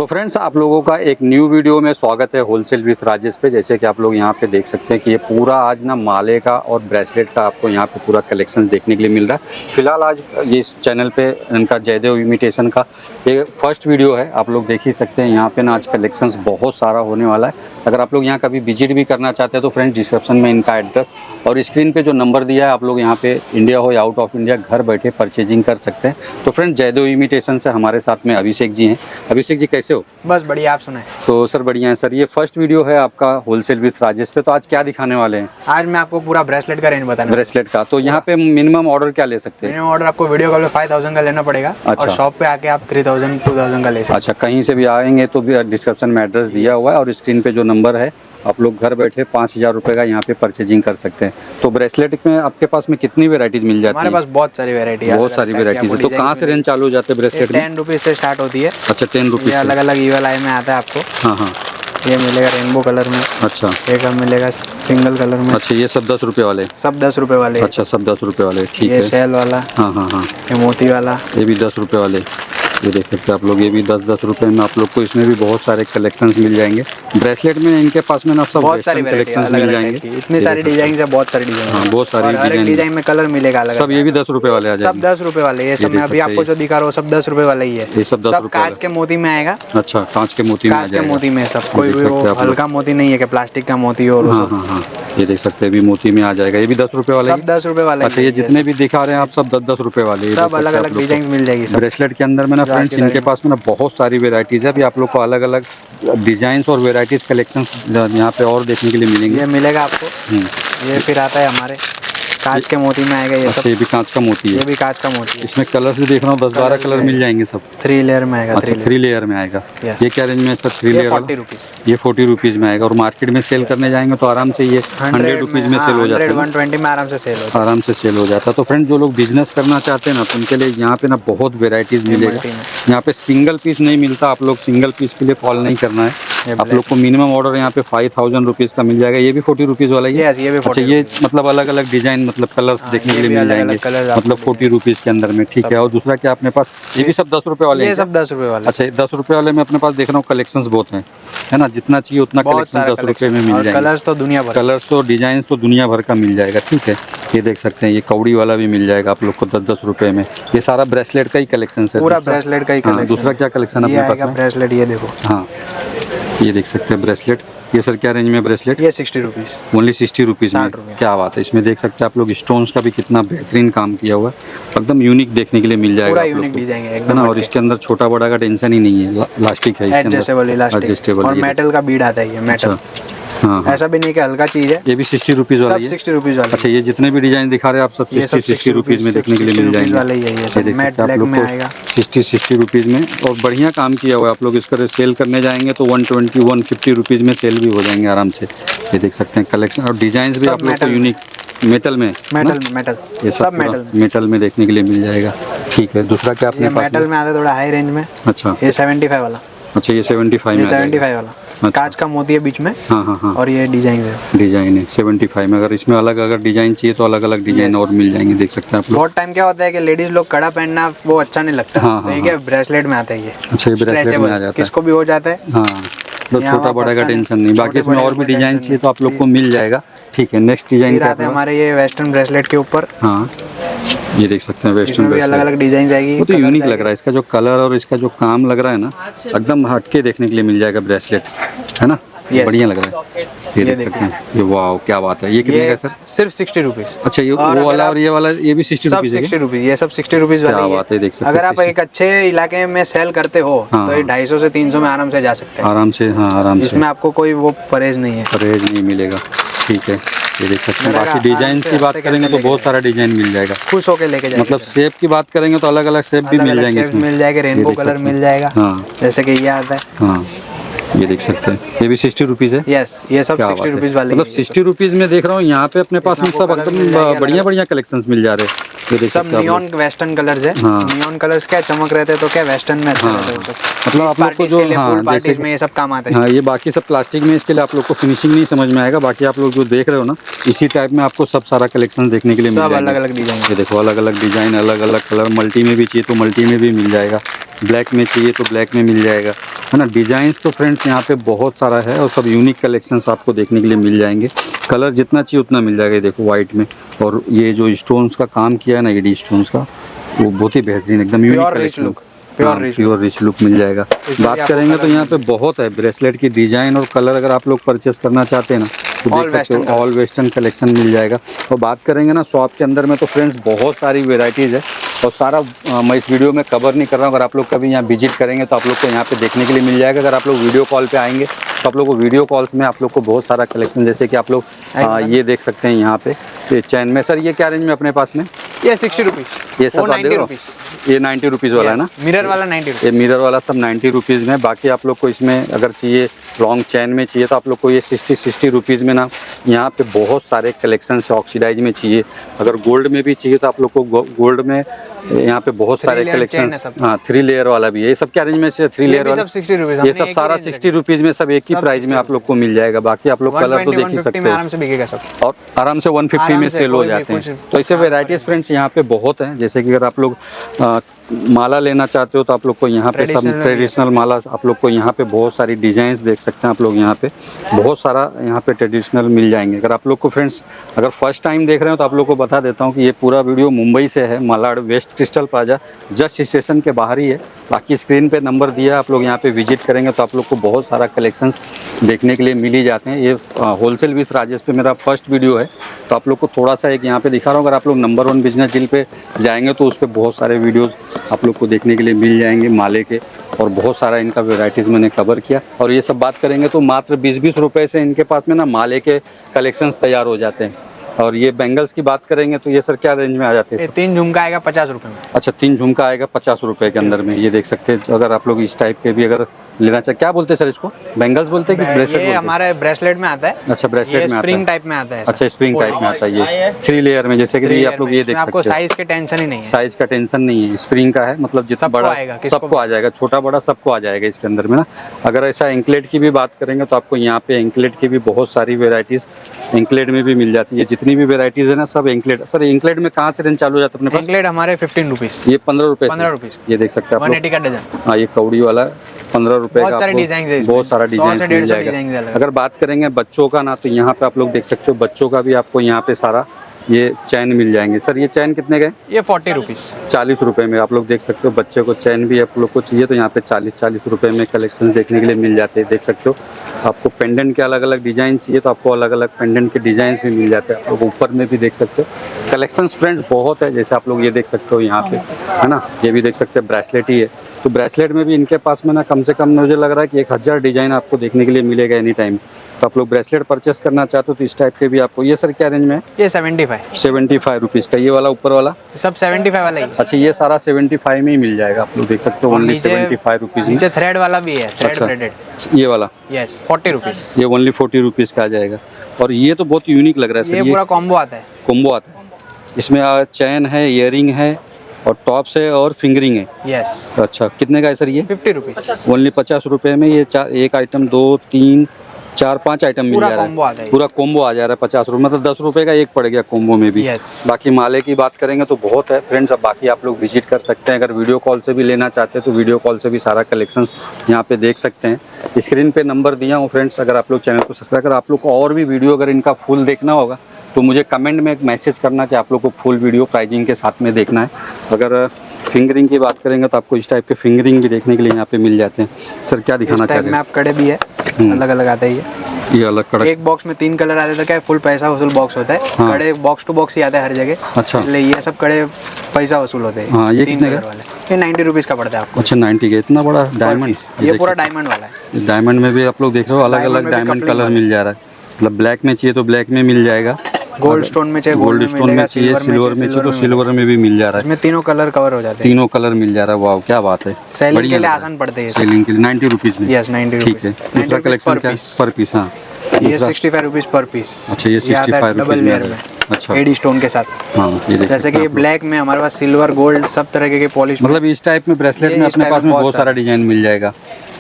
Friends, आप लोगों का एक न्यू वीडियो में स्वागत है होलसेल विथ राजेश पे। जैसे कि आप लोग यहाँ पे देख सकते हैं कि ये पूरा आज ना माले का और ब्रेसलेट का आपको यहाँ पे पूरा कलेक्शन देखने के लिए मिल रहा है। फिलहाल आज ये इस चैनल पे इनका जयदेव इमिटेशन का ये फर्स्ट वीडियो है। आप लोग देख ही सकते हैं यहाँ पे ना आज कलेक्शंस बहुत सारा होने वाला है। अगर आप लोग यहाँ कभी विजिट भी करना चाहते हैं तो फ्रेंड्स डिस्क्रिप्शन में इनका एड्रेस और स्क्रीन पे जो नंबर दिया है, आप लोग यहाँ पे इंडिया हो या आउट ऑफ इंडिया घर बैठे परचेजिंग कर सकते हैं। तो फ्रेंड्स जयदेव इमिटेशन से हमारे साथ में अभिषेक जी हैं। अभिषेक जी कैसे हो? बस बढ़िया, आप सुनाए? तो सर बढ़िया है सर। ये फर्स्ट वीडियो है आपका होलसेल विथ राजेश पे। तो आज क्या दिखाने वाले हैं? आज मैं आपको पूरा ब्रेसलेट का रेंज बताना। ब्रेसलेट का तो यहाँ पे मिनिमम ऑर्डर क्या ले सकते हैं? मिनिमम ऑर्डर आपको वीडियो कॉल पे 5000 का लेना पड़ेगा। अच्छा। और शॉप पे आके आप 3000 2000 का ले सकते हैं। अच्छा, कहीं से भी आएंगे तो भी डिस्क्रिप्शन में एड्रेस दिया हुआ है और स्क्रीन पे जो नंबर है, आप लोग घर बैठे 5000 रुपये का यहाँ पे परचेजिंग कर सकते हैं। तो ब्रेसलेट में आपके पास में कितनी वेराइटीज मिल जाती है? हमारे पास बहुत सारी वेराइटी है। बहुत सारी वेराइटीज है। तो कहाँ से रेंज चालू हो जाते हैं ब्रेसलेट में? 10 रुपीज से स्टार्ट होती है। अच्छा, 10 रुपीज। अलग अलग ईवल आई में आता है आपको। हाँ हाँ, ये मिलेगा रेनबो कलर में। अच्छा। एक मिलेगा सिंगल कलर में। अच्छा, ये सब 10 रुपये वाले? सब 10 रुपए वाले। अच्छा, सब 10 रुपये वाले, ठीक है। ये शैल वाला। हाँ हाँ हाँ। ये मोती वाला। ये भी 10 रुपये वाले। ये देख सकते हैं आप लोग, ये भी 10-10 रुपये में आप लोग को इसमें भी बहुत सारे कलेक्शंस मिल जाएंगे। ब्रेसलेट में इनके पास में ना सब बहुत सारी कलेक्शंस मिल जाएंगे। इतनी सारी डिजाइन है, बहुत सारी डिजाइन। हाँ, बहुत सारी डिजाइन में कलर मिलेगा अलग। सब ये भी 10 रुपये वाले आ जाएंगे। सब 10 रुपए वाले। ये सब मैं अभी आपको जो दिखा रहा हूँ सब 10 रुपए वाला ही है। ये सब 10 रुपये कांच के मोती में आएगा। अच्छा, कांच के मोती में आ कांच के जाएगा। मोती में सब, कोई भी वो हल्का मोती नहीं है कि प्लास्टिक का मोती हो। हाँ हाँ हाँ, ये देख सकते हैं, भी मोती में आ जाएगा। ये भी 10 रुपये वाले। सब 10 रुपए वाले। अच्छा, ये जितने भी दिखा रहे हैं आप सब 10-10 रुपये वाले। सब अलग अलग डिजाइन मिल जाएगी। ब्रेसलेट के अंदर में ना फ्रेंड्स इनके पास में ना बहुत सारी वेराइटीज है। अभी आप लोग को अलग अलग डिजाइन्स और वेराइटीज कलेक्शन यहाँ पे और देखने के लिए मिलेंगे। ये मिलेगा आपको। ये फिर आता है हमारे कांच के मोती में आएगा। ये सब ये भी कांच का मोती है। ये भी कांच का मोती है। इसमें कलर्स भी देख रहा हूँ, 10-12 कलर मिल जाएंगे सब। 3 लेयर में आएगा। अच्छा, 3 लेयर में आएगा। ये क्या रेंज में सर? 3 layer 40 rupees. ये 40 रुपीज़ में आएगा। और मार्केट में सेल करने जाएंगे तो आराम से ये 100 रुपीज़ में सेल हो जाता है। 120 में आराम से सेल होता है। आराम से सेल हो जाता है। तो फ्रेंड जो लोग बिजनेस करना चाहते हैं ना, तो उनके लिए यहाँ पे ना बहुत वेराइटीज मिलेगा। यहाँ पे सिंगल पीस नहीं मिलता। आप लोग सिंगल पीस के लिए कॉल नहीं करना है। आप लोग को मिनिमम ऑर्डर यहाँ पे 5000 रुपीज़ का मिल जाएगा। ये भी 40 रुपीज़ वाला ही है। अच्छा, ये मतलब अलग अलग डिजाइन मतलब कलर्स देखने के लिए मिल जाएंगे, मतलब 40 रुपीज़ के अंदर में, ठीक है। और दूसरा क्या अपने पास? ये भी सब 10 रुपये वाले। ये सब 10 रुपये वाले। अच्छा, 10 रुपये वाले में अपने पास देख रहा हूँ कलेक्शंस बहुत हैं, है ना। जितना चाहिए उतना कलेक्शन 10 रुपये में मिल जाएगा। कलर्स तो दुनिया भर, कलर्स तो डिजाइन तो दुनिया भर का मिल जाएगा, ठीक है। ये देख सकते हैं, ये कौड़ी वाला भी मिल जाएगा आप लोग को 10-10 रुपये में। ये सारा ब्रेसलेट का ही कलेक्शन है, पूरा ब्रेसलेट का ही कलेक्शन। दूसरा क्या कलेक्शन अपने पास? ब्रेसलेट ये देखो। हाँ, ये देख सकते हैं ब्रेसलेट। ये सर क्या रेंज में ब्रेसलेट? ये 60 रुपीज़। ओनली 60 रुपीज़ में। क्या बात है। इसमें देख सकते हैं आप लोग स्टोन्स का भी कितना बेहतरीन काम किया हुआ है। एकदम यूनिक देखने के लिए मिल जाएगा, यूनिक डिजाइन है ना। और इसके अंदर छोटा बड़ा का टेंशन ही नहीं है, इलास्टिक है, एडजस्टेबल और मेटल का बीड आता है। ये मेटल। हाँ, ऐसा भी नहीं कि हल्का चीज है। ये भी 60 रुपीज़ वाला है। 60 रुपीज़ वाला। अच्छा, ये जितने भी डिजाइन दिखा रहे हैं आप सब 60 रुपीज़ में देखने के लिए मिल जाएंगे। ये देख सकते हैं आप लोग को 60 रुपीज़ में। और बढ़िया काम किया हुआ है। आप लोग इसका सेल करने जाएंगे तो 120-150 रुपीज़ में सेल भी हो जाएंगे आराम से। ये देख सकते हैं कलेक्शन और डिजाइन भी आप लोग को यूनिक मेटल में। मेटल ये सब मेटल में देखने के लिए मिल जाएगा, ठीक है। दूसरा क्या अपने पास? मेटल में आता है थोड़ा हाई रेंज में। अच्छा, ये 75 वाला। अच्छा, ये 75 में। 75 वाला कांच का मोती है बीच में। हाँ हाँ हाँ। और ये डिजाइन है 75 में। अगर इसमें अलग अगर डिजाइन चाहिए तो अलग अलग डिजाइन और मिल जाएंगे, देख सकते हैं आप लोग। बहुत टाइम क्या होता है कि लेडीज लोग कड़ा पहनना वो अच्छा नहीं लगता। ठीक है, ब्रेसलेट में आता है ये। अच्छा, ये ब्रेसलेट में आ जाता है, किसको भी हो जाता है। हाँ, तो छोटा बड़ा का टेंशन नहीं। बाकी इसमें और भी डिजाइन चाहिए तो आप लोग को मिल जाएगा, ठीक है। नेक्स्ट डिजाइन क्या है हमारे? ये वेस्टर्न ब्रेसलेट के ऊपर। हाँ, ये देख सकते हैं वेस्टर्न ब्रेसलेट। अलग अलग डिजाइन जाएगी। वो तो यूनिक लग रहा है। इसका जो कलर और इसका जो काम लग रहा है ना, एकदम हटके देखने के लिए मिल जाएगा ब्रेसलेट, है ना। बढ़िया लग रहा है। ये देख सकते हैं, ये वाह क्या बात है। ये कितने का सर? सिर्फ 60 रुपीज़। अच्छा, ये वो वाला और ये वाला ये भी 60 रुपीज़ है? 60 रुपीज़। ये सब 60 रुपीज़ वाला। क्या बात है, देख सकते हैं। अगर आप एक अच्छे इलाके में सेल करते हो तो ये 250 से 300 में आराम से जा सकते हैं। आराम से, हाँ आराम से। इसमें आपको कोई वो परहेज नहीं है, परहेज नहीं मिलेगा, ठीक है। ये देख सकते हैं। बाकी डिजाइन की बात करेंगे तो बहुत सारा डिजाइन मिल जाएगा। खुश होकर लेके जाएंगे। मतलब शेप की बात करेंगे तो अलग अलग शेप भी मिल जाएंगे इसमें। मिल जाएगा, रेनबो कलर मिल जाएगा। हाँ, जैसे कि ये आता है। हाँ, ये देख सकते हैं। ये भी 60 रुपीज़ है। यस, ये सब 60 रुपीज़ वाले। मतलब 60 रुपीज़ में देख रहा हूँ यहाँ पे अपने पास में सब एकदम बढ़िया बढ़िया कलेक्शंस मिल जा रहे हैं। ये देख सब सकते हैं आप नियॉन वेस्टर्न कलर्स है। हाँ। नियॉन कलर्स क्या चमक रहे थे तो क्या वेस्टर्न में अच्छा रहता है वो सब। मतलब आप लोग को जो पार्टीज में ये सब काम आता है। हाँ, ये बाकी सब प्लास्टिक में, इसके लिए आप लोग को फिनिशिंग नहीं समझ में आएगा। बाकी आप लोग जो देख रहे हो ना, इसी टाइप में आपको सब सारा कलेक्शन देखने के लिए मिल सब जाएंगे। अलग अलग डिजाइन। ये देखो अलग अलग डिजाइन, अलग अलग कलर, मल्टी में भी चाहिए तो मल्टी में भी मिल जाएगा, ब्लैक में चाहिए तो ब्लैक में मिल जाएगा, है ना। डिजाइंस तो फ्रेंड्स यहाँ पे बहुत सारा है और सब यूनिक कलेक्शंस आपको देखने के लिए मिल जाएंगे। कलर जितना चाहिए उतना मिल जाएगा। ये देखो वाइट में, और ये जो स्टोन्स का काम किया है ना, ईडी स्टोन्स का, वो बहुत ही बेहतरीन, एकदम unique collection, pure rich look मिल जाएगा। बात करेंगे तो यहाँ पे बहुत है ब्रेसलेट की डिजाइन और कलर। अगर आप लोग परचेस करना चाहते हैं ना तो देख सकते हो, ऑल वेस्टर्न कलेक्शन मिल जाएगा। और बात करेंगे ना शॉप के अंदर में तो फ्रेंड्स बहुत सारी वेराइटीज़ है और सारा मैं इस वीडियो में कवर नहीं कर रहा हूँ। अगर आप लोग कभी यहाँ विजिट करेंगे तो आप लोग को यहाँ पे देखने के लिए मिल जाएगा। अगर आप लोग वीडियो कॉल पे आएंगे तो आप लोग को वीडियो कॉल्स में आप लोग को बहुत सारा कलेक्शन, जैसे कि आप लोग ये देख सकते हैं यहाँ पे ये चैन में। सर ये क्या रेंज में अपने पास में? ये 60 रुपीज़। ये सब 90 रुपीज़। ये 90 रुपीज़ वाला है ना? मिरर वाला 90 रुपीज़। ये मिरर वाला सब 90 रुपीज़ में। बाकी आप लोग को इसमें अगर चाहिए लॉन्ग चैन में चाहिए तो आप लोग को ये 60 रुपीज़ में ना यहाँ पे बहुत सारे कलेक्शन है। ऑक्सीडाइज में चाहिए, अगर गोल्ड में भी चाहिए तो आप लोग को गोल्ड में यहाँ पे बहुत सारे कलेक्शन। हाँ, 3 लेयर वाला भी है। ये सब क्या रेंज में से 3 लेयर वाला? 60 रुपीज़। ये सब सारा 60 रुपीज़ में सब एक ही प्राइस में आप लोग को मिल जाएगा। बाकी आप लोग कलर तो देख ही सकते हो, आराम से बिकेगा सब, और आराम से 150 में सेल हो जाते हैं। तो ऐसे वेराइटीज फ्रेंड्स यहाँ पे बहुत हैं। जैसे कि अगर आप लोग माला लेना चाहते हो तो आप लोग को यहाँ पे सब ट्रेडिशनल माला, आप लोग को यहाँ पे बहुत सारी डिजाइन्स देख सकते हैं। आप लोग यहाँ पे बहुत सारा यहाँ पे ट्रेडिशनल मिल जाएंगे। अगर आप लोग को फ्रेंड्स अगर फर्स्ट टाइम देख रहे हो तो आप लोग को बता देता हूँ कि ये पूरा वीडियो मुंबई से है, Malad west Crystal Plaza just station के बाहर ही है। बाकी स्क्रीन पे नंबर दिया है, आप लोग यहाँ पे विजिट करेंगे तो आप लोग को बहुत सारा कलेक्शंस देखने के लिए मिल ही जाते हैं। ये होलसेल विथ राजेश पे मेरा फर्स्ट वीडियो है तो आप लोग को थोड़ा सा एक यहाँ पे दिखा रहा हूँ। अगर आप लोग नंबर 1 बिजनेस डील पे जाएंगे तो उस पर बहुत सारे वीडियोज़ आप लोग को देखने के लिए मिल जाएंगे माले के, और बहुत सारा इनका वेराइटीज़ मैंने कवर किया। और ये सब बात करेंगे तो मात्र 20-20 रुपए से इनके पास में ना माले के कलेक्शंस तैयार हो जाते हैं। और ये बैंगल्स की बात करेंगे तो ये सर क्या रेंज में आ जाते हैं? 3 झुमका आएगा 50 रुपए में। अच्छा, 3 झुमका आएगा 50 रुपए के अंदर में। ये देख सकते हैं। अगर आप लोग इस टाइप के भी अगर लेना चाहिए, क्या बोलते हैं सर इसको? बैंगल्स बोलते हैं कि ब्रेसलेट? ये हमारे ब्रेसलेट में आता है। अच्छा, ब्रेसलेट में आता है, स्प्रिंग टाइप में आता है। अच्छा, स्प्रिंग टाइप में आता है। ये 3 लेयर में, जैसे कि आप लोग ये देख सकते हैं। आपको साइज के टेंशन ही नहीं है, साइज का टेंशन नहीं है। स्प्रिंग का है, मतलब जितना बड़ा सबको आ जाएगा, छोटा बड़ा सबको आ जाएगा इसके अंदर में ना। अगर ऐसा एंकलेट की भी बात करेंगे तो आपको यहाँ पे एंकलेट की भी बहुत सारी वेराइटीज एंकलेट में भी मिल जाती है। जितनी भी वेराइटीज है ना सब एंकलेट। सर एंकलेट में कहाँ से रेंज चालू हो जाता है अपने पास? एंकलेट हमारे 15 रुपीज़। ये 15 रुपए, 15 रुपीज़। ये देख सकते हैं आप लोग। 180 का डजन। हाँ, ये कौड़ी वाला 15 रुपए का। बहुत सारा डिजाइन मिल जाएगा। अगर बात करेंगे बच्चों का ना तो यहाँ पे आप लोग देख सकते हो, बच्चों का भी आपको यहाँ पे सारा ये चैन मिल जाएंगे। सर ये चैन कितने के? ये 40 रुपीज़, 40 रुपए में आप लोग देख सकते हो। बच्चे को चैन भी आप लोग को चाहिए तो यहाँ पे 40 रुपए में कलेक्शन देखने के लिए मिल जाते हैं। देख सकते हो। आपको पेंडेंट के अलग अलग डिजाइन चाहिए तो आपको अलग अलग पेंडेंट के डिजाइन भी मिल जाते हैं। आप लोग ऊपर में भी देख सकते हो। कलेक्शंस फ्रेंड्स बहुत है। जैसे आप लोग ये देख सकते हो यहाँ पे, है ना। ये भी देख सकते हैं, ब्रेसलेट ही है तो ब्रेसलेट में भी इनके पास में ना कम से कम मुझे लग रहा है कि 1000 डिजाइन आपको देखने के लिए मिलेगा एनी टाइम। तो आप लोग ब्रेसलेट परचेस करना चाहते हो तो इस टाइप के भी आपको। ये सर क्या रेंज में है? ये 75 रुपीज़ का। ये वाला ऊपर वाला सब 75 वाला ही। अच्छा, ये सारा 75 में ही मिल जाएगा। आप लोग देख सकते हो, ओनली 75 रुपीज़ में। नीचे थ्रेड वाला भी है, थ्रेड ब्रेडेड। ये वाला 40 रुपीज़। ये ओनली 40 रुपीज़ का आ जाएगा। और ये तो बहुत यूनिक लग रहा है सर। ये पूरा कॉम्बो आता है। कॉम्बो आता है, इसमें चैन है, इयरिंग है और टॉप्स है और फिंगरिंग है। यस। अच्छा, कितने का है सर ये? 50 रुपीज़। ओनली 50 रुपए में ये एक आइटम 2 3 4 5 आइटम मिल जा रहा है। पूरा कॉम्बो आ जा रहा है 50 रुपये, मतलब 10 रुपए का एक पड़ गया कॉम्बो में भी। बाकी माले की बात करेंगे तो बहुत है फ्रेंड्स। अब बाकी आप लोग विजिट कर सकते हैं। अगर वीडियो कॉल से भी लेना चाहते हैं तो वीडियो कॉल से भी सारा कलेक्शंस यहाँ पे देख सकते हैं। स्क्रीन पे नंबर दिया हूँ फ्रेंड्स। अगर आप लोग चैनल को सब्सक्राइब कर, आप लोग को और भी वीडियो अगर इनका फुल देखना होगा तो मुझे कमेंट में एक मैसेज करना कि आप लोग को फुल वीडियो प्राइजिंग के साथ में देखना है। अगर फिंगरिंग की बात करेंगे तो आपको इस टाइप के फिंगरिंग भी देखने के लिए यहाँ पे मिल जाते हैं। सर क्या दिखाना चाह रहे हैं? आप कड़े भी है, अलग अलग आता है। ये अलग कड़े, एक बॉक्स में 3 कलर आते हैं तो क्या फुल पैसा वसूल बॉक्स होता है। हाँ। कड़े बॉक्स टू बॉक्स ही आता है हर जगह। अच्छा, इसलिए ये सब कड़े पैसा वसूल होते हैं। हाँ, ये कितने का? ये 90 रुपीज़ का पड़ता है आपको। अच्छा, 90 का। इतना बड़ा डायमंड? ये पूरा डायमंड वाला है। डायमंड में भी आप लोग देख रहे हो अलग अलग डायमंड कलर मिल जा रहा है। मतलब ब्लैक में चाहिए तो ब्लैक में मिल जाएगा, गोल्ड स्टोन में चाहिए गोल्ड स्टोन में चाहिए, सिल्वर में चाहिए तो सिल्वर में भी मिल जा रहा है। इसमें तीनों कलर कवर हो जाते हैं। तीनों कलर मिल जा रहा है। वाह, क्या बात है। सेलिंग के लिए आसान पड़ते हैं। सेलिंग के लिए 90 रुपीज़ में। यस, 90 ठीक है। दूसरा कलेक्शन क्या? पर पीस। हाँ, ये दूसरा? 65 रुपीज़ पर पीस। अच्छा, ये आता 65 है डबल रुपीज़ लेयर में। में, अच्छा, एडी स्टोन के साथ। हाँ ये देख जैसे सकते कि हैं आप लोग। ब्लैक में हमारे पास सिल्वर गोल्ड सब तरह के पॉलिश, मतलब इस टाइप में ब्रेसलेट ये में इस अपने टाइप पास में में बहुत बहुत सारा डिजाइन मिल जाएगा।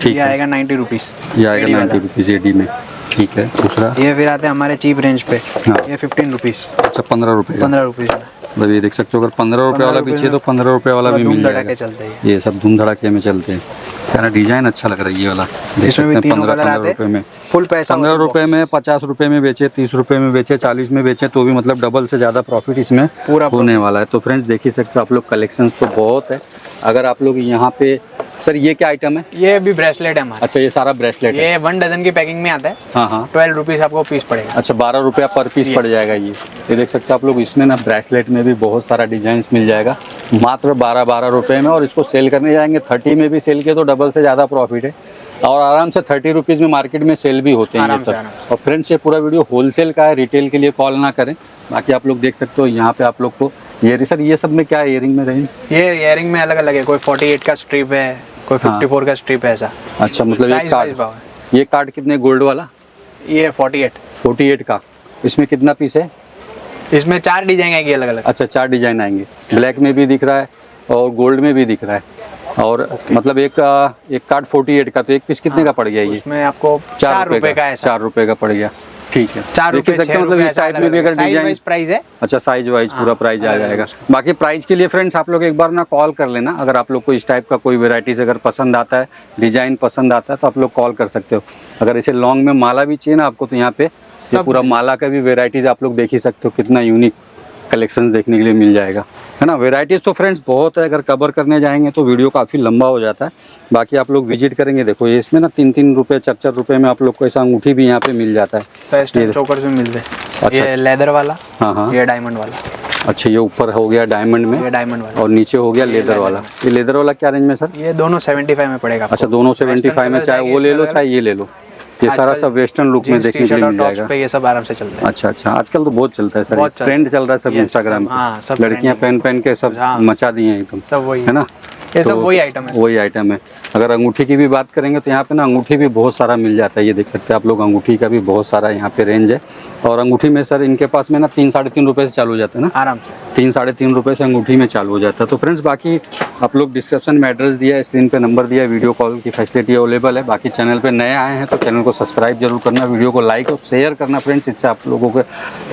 ठीक ये है, आएगा 90 रुपीज़। ये आएगा 90 रुपीज़ एडी में। ठीक है, दूसरा? ये फिर आते हैं हमारे चीप रेंज पे, हाँ। ये 15 रुपीज़। अच्छा, 15 रुपये का। 15 रुपीज़ में मतलब ये देख सकते हो, अगर 15 रुपये वाला भी चाहिए तो 15 रुपये वाला भी मिल धड़ाके जाएगा। चलते हैं। ये सब धूम धड़ाके में चलते हैं। यार डिजाइन अच्छा लग रहा है ये वाला, देख इसमें भी सकते हैं। तीनों 15 कलर आते रुपये में, हैं। फुल पैसा 15 रुपये में, 50 रुपये में बेचे, 30 रुपये में बेचे, 40 में बेचे तो भी मतलब डबल से ज़्यादा प्रॉफिट इसमें पूरा होने वाला है। तो फ्रेंड्स देख ही सकते हो आप लोग, कलेक्शंस तो बहुत है। अगर आप लोग यहाँ पे, सर ये क्या आइटम है? ये भी ब्रेसलेट है हमारा। अच्छा, ये सारा ब्रेसलेट है। ये 1 डजन की पैकिंग में आता है। हाँ हाँ। 12 रुपीज़ आपको पीस पड़ेगा। अच्छा, 12 रुपया पर पीस पड़ जाएगा ये देख सकते हो आप लोग। इसमें ना ब्रेसलेट में भी बहुत सारा डिजाइन मिल जाएगा मात्र 12 रुपये में। और इसको सेल करने जाएंगे 30 में भी सेल किया तो डबल से ज़्यादा प्रॉफिट है। और आराम से 30 रुपीज़ में मार्केट में सेल भी होते हैं ये सब। और फ्रेंड्स ये पूरा वीडियो होलसेल का है, रिटेल के लिए कॉल ना करें। बाकी आप लोग देख सकते हो यहाँ पे आप लोग को ये सर, ये सब में क्या है इयरिंग में रहेंगे? ये इयरिंग में अलग अलग है, कोई 48 का स्ट्रिप है, कोई 54 का स्ट्रिप है ऐसा। अच्छा, मतलब ये कार्ड कितने गोल्ड वाला? ये 48 का। इसमें कितना पीस है? इसमें 4 डिजाइन आएंगे अलग अलग। अच्छा, 4 डिजाइन आएंगे। ब्लैक में भी दिख रहा है और गोल्ड में भी दिख रहा है। और मतलब एक कार्ड 48 का, तो एक पीस कितने का पड़ गया ये? इसमें आपको 4 रुपए का है। 4 रुपए का पड़ गया। ठीक है, 4 रुपए सकते हैं मतलब इस टाइप में भी अगर डिजाइन प्राइस है। अच्छा, साइज वाइज पूरा प्राइस आ जाएगा। बाकी प्राइस के लिए फ्रेंड्स आप लोग एक बार ना कॉल कर लेना। अगर आप लोग को इस टाइप का कोई वेराइटीज अगर पसंद आता है, डिजाइन पसंद आता है तो आप लोग कॉल कर सकते हो। अगर इसे लॉन्ग में माला भी चाहिए ना आपको तो यहाँ पे ये पूरा माला का भी वेराइटीज आप लोग देख ही सकते हो। कितना यूनिक कलेक्शन देखने के लिए मिल जाएगा, है ना। वेराइटीज़ तो फ्रेंड्स बहुत है, अगर कवर करने जाएंगे तो वीडियो काफ़ी लंबा हो जाता है। बाकी आप लोग विजिट करेंगे, देखो ये इसमें ना 3-3 रुपये 4-4 रुपये में आप लोग को ऐसा अंगूठी भी यहाँ पे मिल जाता है। चोकर से मिलते हैं। अच्छा, ये लेदर वाला, हाँ हाँ, ये डायमंड वाला। अच्छा, ये ऊपर हो गया डायमंड में, ये डायमंड वाला, और नीचे हो गया लेदर वाला। ये लेदर वाला क्या रेंज में सर? ये दोनों 75 में पड़ेगा। अच्छा, दोनों 75 में, चाहे वो ले लो चाहे ये ले लो। ये सारा सब वेस्टर्न लुक में देखने के लिए मिल जाएगा। पे ये सब आराम से चलता है। अच्छा, आजकल तो बहुत चलता है सर, ट्रेंड चल रहा है सब इंस्टाग्राम पे। लड़कियां पहन के सब मचा दी हैं एकदम, सब वही है ना। ये सब वही आइटम है। वही आइटम है। अगर अंगूठी की भी बात करेंगे तो यहाँ पे ना अंगूठी भी बहुत सारा मिल जाता है। ये देख सकते हैं आप लोग, अंगूठी का भी बहुत सारा यहाँ पे रेंज है। और अंगूठी में सर इनके पास में ना 3-3.5 रुपये से चालू हो जाता है ना, आराम से 3-3.5 रुपये से अंगूठी में चालू हो जाता है। तो फ्रेंड्स बाकी आप लोग डिस्क्रिप्शन में एड्रेस दिया है, स्क्रीन पे नंबर दिया है, वीडियो कॉल की फैसिलिटी अवेलेबल है। बाकी चैनल पे नए आए हैं तो चैनल को सब्सक्राइब जरूर करना, वीडियो को लाइक और शेयर करना फ्रेंड्स। इससे आप लोगों को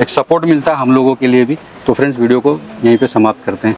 एक सपोर्ट मिलता है, हम लोगों के लिए भी। तो फ्रेंड्स वीडियो को यहीं पे समाप्त करते हैं।